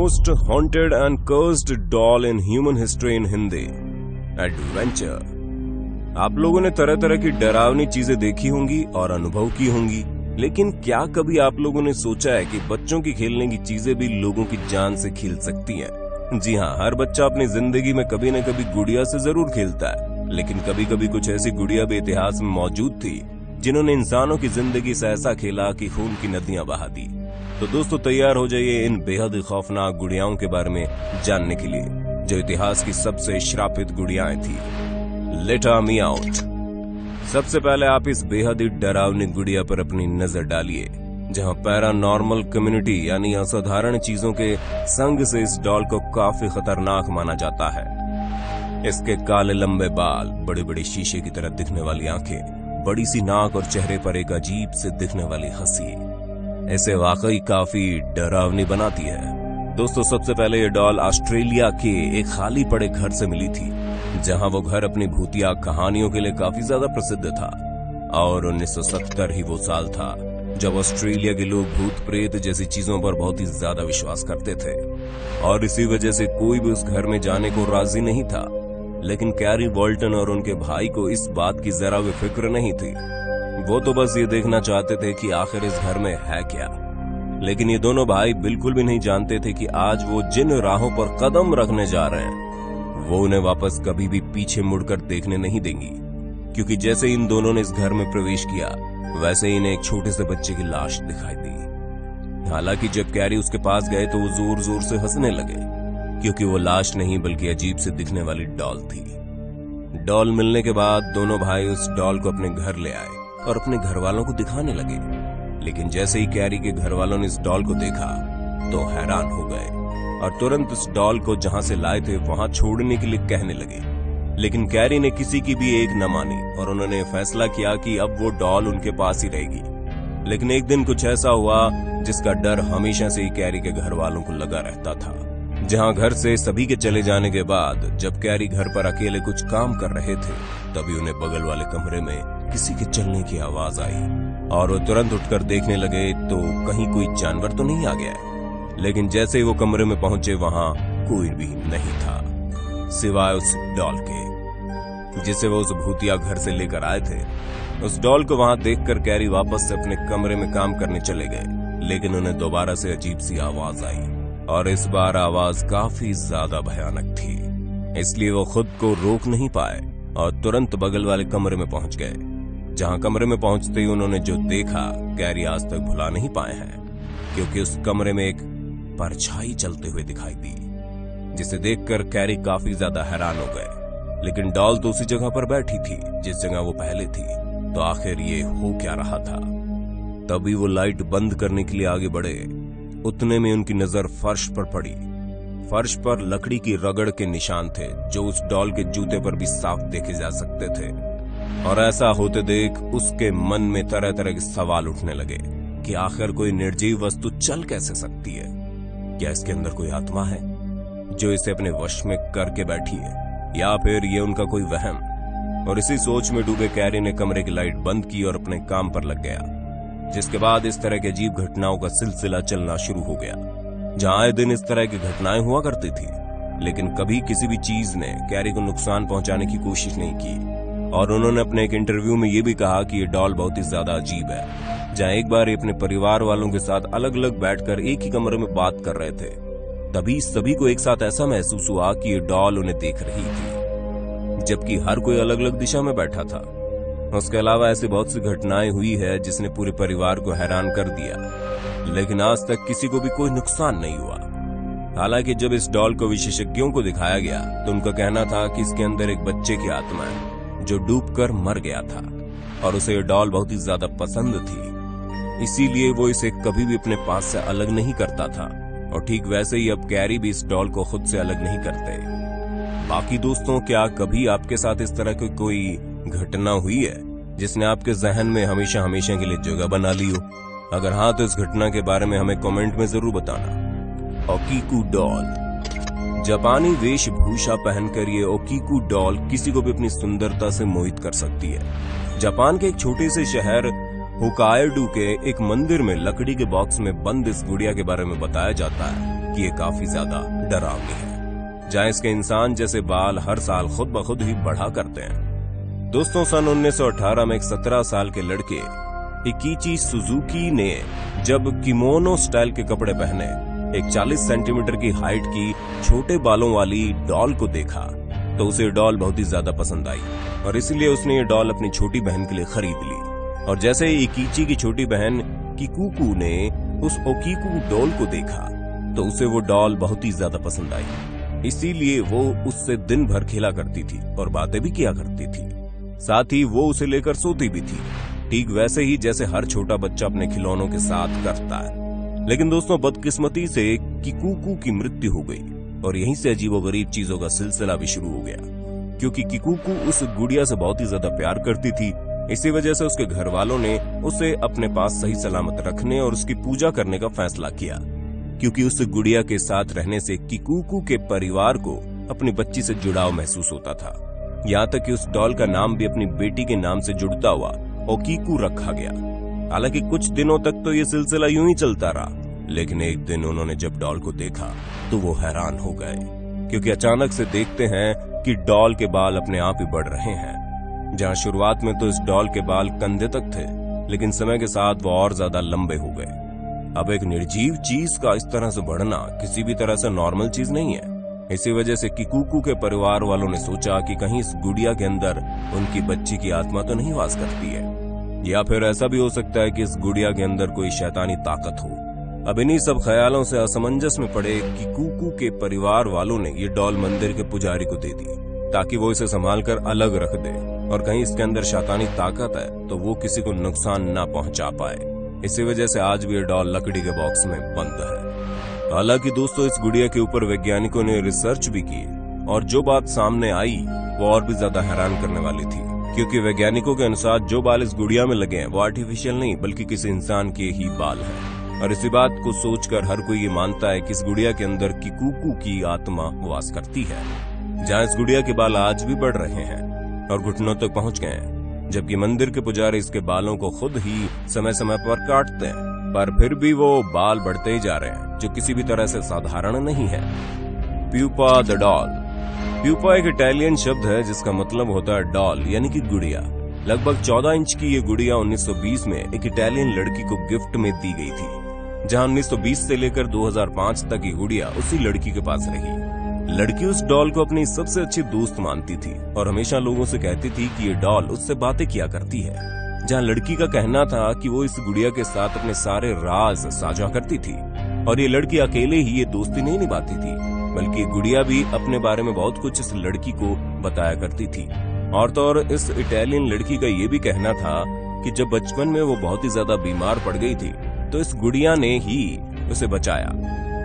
Most haunted and cursed doll in human history in Hindi adventure. आप लोगों ने तरह तरह की डरावनी चीजें देखी होंगी और अनुभव की होंगी, लेकिन क्या कभी आप लोगों ने सोचा है कि बच्चों की खेलने की चीजें भी लोगों की जान से खेल सकती हैं? जी हाँ, हर बच्चा अपनी जिंदगी में कभी न कभी गुड़िया से जरूर खेलता है, लेकिन कभी कभी कुछ ऐसी गुड़िया भी इतिहास में मौजूद थी जिन्होंने इंसानों की जिंदगी से ऐसा खेला कि खून की नदियां बहा दी। तो दोस्तों तैयार हो जाइए इन बेहद खौफनाक गुड़ियाओं के बारे में जानने के लिए, जो इतिहास की सबसे श्रापित गुड़ियाएं थी। Let me out. सबसे पहले आप इस बेहद ही डरावनी गुड़िया पर अपनी नजर डालिए, जहां पैरानॉर्मल कम्युनिटी यानी असाधारण चीजों के संग से इस डॉल को काफी खतरनाक माना जाता है। इसके काले लंबे बाल, बड़ी बड़ी शीशे की तरह दिखने वाली आंखें, बड़ी सी नाक और चेहरे पर एक अजीब से दिखने वाली हंसी इसे वाकई काफी डरावनी बनाती है। दोस्तों सबसे पहले ये डॉल ऑस्ट्रेलिया के एक खाली पड़े घर से मिली थी, जहां वो घर अपनी भूतिया कहानियों के लिए काफी ज्यादा प्रसिद्ध था। और 1970 ही वो साल था जब ऑस्ट्रेलिया के लोग भूत प्रेत जैसी चीजों पर बहुत ही ज्यादा विश्वास करते थे, और इसी वजह से कोई भी उस घर में जाने को राजी नहीं था। लेकिन कैरी वॉल्टन और उनके भाई को इस बात की जरा भी फिक्र नहीं थी। वो तो बस ये देखना चाहते थे कि आखिर इस घर में है क्या। लेकिन ये दोनों भाई बिल्कुल भी नहीं जानते थे कि आज वो जिन राहों पर कदम रखने जा रहे हैं वो उन्हें वापस कभी भी पीछे मुड़कर देखने नहीं देंगी, क्योंकि जैसे इन दोनों ने इस घर में प्रवेश किया वैसे ही इन्हें एक छोटे से बच्चे की लाश दिखाई दी। हालांकि जब कैरी उसके पास गए तो वो जोर जोर से हंसने लगे, क्योंकि वो लाश नहीं बल्कि अजीब से दिखने वाली डॉल थी। डॉल मिलने के बाद दोनों भाई उस डॉल को अपने घर ले आए और अपने घर वालों को दिखाने लगे। लेकिन जैसे ही कैरी के घर वालों ने इस डॉल को देखा तो हैरान हो गए और तुरंत इस डॉल को जहां से लाए थे वहां छोड़ने के लिए कहने लगे। लेकिन कैरी ने किसी की भी एक न मानी और उन्होंने फैसला किया कि अब वो डॉल उनके पास ही रहेगी। लेकिन एक दिन कुछ ऐसा हुआ जिसका डर हमेशा से ही कैरी के घर वालों को लगा रहता था। जहां घर से सभी के चले जाने के बाद जब कैरी घर पर अकेले कुछ काम कर रहे थे, तभी उन्हें बगल वाले कमरे में किसी के चलने की आवाज आई और वो तुरंत उठकर देखने लगे तो कहीं कोई जानवर तो नहीं आ गया है। लेकिन जैसे ही वो कमरे में पहुंचे वहां कोई भी नहीं था सिवाय उस डॉल के, जिसे वो उस भूतिया घर से लेकर आए थे। उस डॉल को वहां देखकर कैरी वापस से अपने कमरे में काम करने चले गए, लेकिन उन्हें दोबारा से अजीब सी आवाज आई और इस बार आवाज काफी ज्यादा भयानक थी। इसलिए वो खुद को रोक नहीं पाए और तुरंत बगल वाले कमरे में पहुंच गए। जहां कमरे में पहुंचते ही उन्होंने जो देखा कैरी आज तक भुला नहीं पाए हैं, क्योंकि उस कमरे में एक परछाई चलते हुए दिखाई दी, जिसे देखकर कैरी काफी ज्यादा हैरान हो गए। लेकिन डॉल तो उसी जगह पर बैठी थी जिस जगह वो पहले थी, तो आखिर ये हो क्या रहा था। तभी वो लाइट बंद करने के लिए आगे बढ़े, उतने में उनकी नजर फर्श पर पड़ी। फर्श पर लकड़ी की रगड़ के निशान थे जो उस डॉल के जूते पर भी साफ देखे जा सकते थे। और ऐसा होते देख उसके मन में तरह तरह के सवाल उठने लगे कि आखिर कोई निर्जीव वस्तु चल कैसे सकती है। क्या इसके अंदर कोई आत्मा है जो इसे अपने वश में करके बैठी है, या फिर ये उनका कोई वहम। और इसी सोच में डूबे कैरी ने कमरे की लाइट बंद की और अपने काम पर लग गया। जिसके बाद इस तरह के अजीब घटनाओं का सिलसिला चलना शुरू हो गया, जहां आए दिन इस तरह की घटनाएं हुआ करती थी। लेकिन कभी किसी भी चीज ने कैरी को नुकसान पहुंचाने की कोशिश नहीं की। और उन्होंने अपने एक इंटरव्यू में ये भी कहा कि ये डॉल बहुत ही ज्यादा अजीब है। जहां एक बार ये अपने परिवार वालों के साथ अलग अलग बैठकर एक ही कमरे में बात कर रहे थे, तभी सभी को एक साथ ऐसा महसूस हुआ कि ये डॉल उन्हें देख रही थी, जबकि हर कोई अलग अलग दिशा में बैठा था। उसके अलावा ऐसी बहुत सी घटनाएं हुई है जिसने पूरे परिवार को हैरान कर दिया, लेकिन आज तक किसी को भी कोई नुकसान नहीं हुआ। हालांकि जब इस डॉल को विशेषज्ञों को दिखाया गया तो उनका कहना था कि इसके अंदर एक बच्चे की आत्मा है जो डूबकर मर गया था, और उसे ये डॉल बहुत ही ज्यादा पसंद थी, इसीलिए वो इसे कभी भी अपने पास से अलग नहीं करता था। और ठीक वैसे ही अब कैरी भी इस डॉल को खुद से अलग नहीं करते। बाकी दोस्तों, क्या कभी आपके साथ इस तरह की कोई घटना हुई है जिसने आपके जहन में हमेशा हमेशा के लिए जगह बना ली हो? अगर हाँ तो इस घटना के बारे में हमें कमेंट में जरूर बताना। ओकीकू डॉल। जापानी वेशभूषा पहनकर ये ओकीकू डॉल किसी को भी अपनी सुंदरता से मोहित कर सकती है। जापान के एक छोटे से शहर होकायडू के एक मंदिर में लकड़ी के बॉक्स में बंद इस गुड़िया के बारे में बताया जाता है कि ये काफी ज्यादा डरावनी है, जहां इसके इंसान जैसे बाल हर साल खुद ब खुद ही बढ़ा करते हैं। दोस्तों, सन 1918 में एक 17 साल के लड़के इकीची सुजुकी ने जब किमोनो स्टाइल के कपड़े पहने एक 40 सेंटीमीटर की हाइट की छोटे बालों वाली डॉल को देखा तो उसे डॉल बहुत ही ज्यादा पसंद आई और इसलिए उसने ये डॉल अपनी छोटी बहन के लिए खरीद ली। और जैसे ही इकीची की छोटी बहन किकुकू ने उस ओकीकू डॉल को देखा तो उसे वो डॉल बहुत ही ज्यादा पसंद आई, इसीलिए वो उससे दिन भर खेला करती थी और बातें भी किया करती थी। साथ ही वो उसे लेकर सोती भी थी, ठीक वैसे ही जैसे हर छोटा बच्चा अपने खिलौनों के साथ करता है। लेकिन दोस्तों, बदकिस्मती से किकुकू की मृत्यु हो गई और यहीं से अजीबोगरीब चीजों का सिलसिला भी शुरू हो गया, क्योंकि किकुकू उस गुड़िया से बहुत ही ज्यादा प्यार करती थी। इसी वजह से उसके घर वालों ने उसे अपने पास सही सलामत रखने और उसकी पूजा करने का फैसला किया, क्योंकि उस गुड़िया के साथ रहने से किकुकू के परिवार को अपनी बच्ची से जुड़ाव महसूस होता था। यहाँ तक कि उस डॉल का नाम भी अपनी बेटी के नाम से जुड़ता हुआ ओकीकू रखा गया। हालांकि कुछ दिनों तक तो ये सिलसिला यूं ही चलता रहा, लेकिन एक दिन उन्होंने जब डॉल को देखा तो वो हैरान हो गए, क्योंकि अचानक से देखते हैं कि डॉल के बाल अपने आप ही बढ़ रहे हैं। जहां शुरुआत में तो इस डॉल के बाल कंधे तक थे, लेकिन समय के साथ वो और ज्यादा लंबे हो गए। अब एक निर्जीव चीज का इस तरह से बढ़ना किसी भी तरह से नॉर्मल चीज नहीं है। इसी वजह से किकुकू के परिवार वालों ने सोचा कि कहीं इस गुड़िया के अंदर उनकी बच्ची की आत्मा तो नहीं वास करती है, या फिर ऐसा भी हो सकता है कि इस गुड़िया के अंदर कोई शैतानी ताकत हो। अब इन्हीं सब ख्यालों से असमंजस में पड़े किकुकू के परिवार वालों ने ये डॉल मंदिर के पुजारी को दे दी ताकि वो इसे संभाल कर अलग रख दे, और कहीं इसके अंदर शैतानी ताकत है तो वो किसी को नुकसान ना पहुंचा पाए। इसी वजह से आज भी ये डॉल लकड़ी के बॉक्स में बंद है। हालांकि दोस्तों, इस गुड़िया के ऊपर वैज्ञानिकों ने रिसर्च भी की और जो बात सामने आई वो और भी ज्यादा हैरान करने वाली थी, क्योंकि वैज्ञानिकों के अनुसार जो बाल इस गुड़िया में लगे हैं वो आर्टिफिशियल नहीं बल्कि किसी इंसान के ही बाल हैं। और इसी बात को सोचकर हर कोई ये मानता है कि इस गुड़िया के अंदर किकुकू की आत्मा वास करती है। जहाँ इस गुड़िया के बाल आज भी बढ़ रहे हैं और घुटनों तक पहुंच गए हैं, जबकि मंदिर के पुजारी इसके बालों को खुद ही समय समय पर काटते हैं, पर फिर भी वो बाल बढ़ते ही जा रहे हैं, जो किसी भी तरह से साधारण नहीं है। Pupa the doll. प्यूपा एक इटालियन शब्द है जिसका मतलब होता है डॉल यानी कि गुड़िया। लगभग 14 इंच की ये गुड़िया 1920 में एक इटालियन लड़की को गिफ्ट में दी गई थी, जहां 1920 से लेकर 2005 तक ये गुड़िया उसी लड़की के पास रही। लड़की उस डॉल को अपनी सबसे अच्छी दोस्त मानती थी और हमेशा लोगों से कहती थी कि ये डॉल उससे बातें किया करती है। जहां लड़की का कहना था कि वो इस गुड़िया के साथ अपने सारे राज साझा करती थी, और ये लड़की अकेले ही ये दोस्ती नहीं निभाती थी, बल्कि गुड़िया भी अपने बारे में बहुत कुछ इस लड़की को बताया करती थी। और तो और इस इटालियन लड़की का ये भी कहना था कि जब बचपन में वो बहुत ही ज्यादा बीमार पड़ गई थी तो इस गुड़िया ने ही उसे बचाया।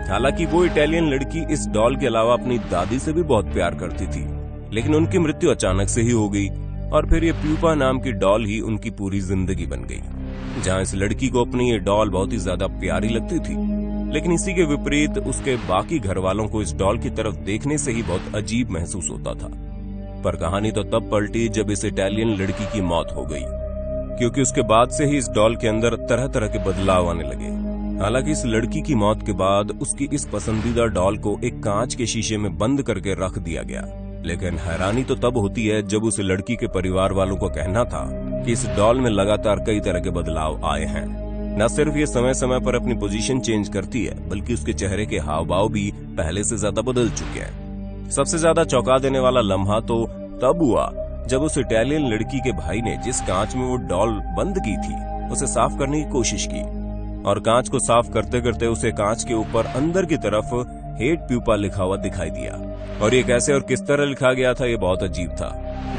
हालांकि वो इटालियन लड़की इस डॉल के अलावा अपनी दादी से भी बहुत प्यार करती थी, लेकिन उनकी मृत्यु अचानक से ही हो गई और फिर ये प्यूपा नाम की डॉल ही उनकी पूरी जिंदगी बन गई। जहां इस लड़की को अपनी ये डॉल बहुत ही ज्यादा प्यारी लगती थी, लेकिन इसी के विपरीत उसके बाकी घर वालों को इस डॉल की तरफ देखने से ही बहुत अजीब महसूस होता था। पर कहानी तो तब पलटी जब इस इटालियन लड़की की मौत हो गई, क्योंकि उसके बाद से ही इस डॉल के अंदर तरह तरह के बदलाव आने लगे। हालांकि इस लड़की की मौत के बाद उसकी इस पसंदीदा डॉल को एक कांच के शीशे में बंद करके रख दिया गया, लेकिन हैरानी तो तब होती है जब उस लड़की के परिवार वालों को कहना था कि इस डॉल में लगातार कई तरह के बदलाव आए हैं। न सिर्फ ये समय समय पर अपनी पोजीशन चेंज करती है, बल्कि उसके चेहरे के हाव भाव भी पहले से ज्यादा बदल चुके हैं। सबसे ज्यादा चौंका देने वाला लम्हा तो तब हुआ जब उस इटालियन लड़की के भाई ने जिस कांच में वो डॉल बंद की थी उसे साफ करने की कोशिश की, और कांच को साफ करते करते उसे कांच के ऊपर अंदर की तरफ हेट प्यूपा लिखा हुआ दिखाई दिया। और ये कैसे और किस तरह लिखा गया था ये बहुत अजीब था।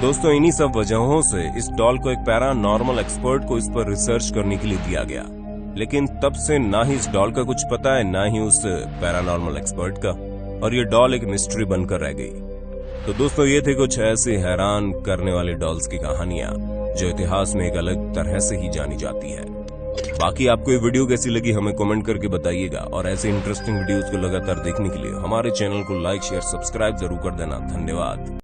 दोस्तों, इन्हीं सब वजहों से इस डॉल को एक पैरानॉर्मल एक्सपर्ट को इस पर रिसर्च करने के लिए दिया गया, लेकिन तब से ना ही इस डॉल का कुछ पता है ना ही उस पैरानॉर्मल एक्सपर्ट का, और ये डॉल एक मिस्ट्री बनकर रह गई। तो दोस्तों, ये थे कुछ ऐसे हैरान करने वाले डॉल्स की कहानियां जो इतिहास में एक अलग तरह से ही जानी जाती है। बाकी आपको ये वीडियो कैसी लगी हमें कमेंट करके बताइएगा, और ऐसे इंटरेस्टिंग वीडियोस को लगातार देखने के लिए हमारे चैनल को लाइक शेयर सब्सक्राइब जरूर कर देना। धन्यवाद।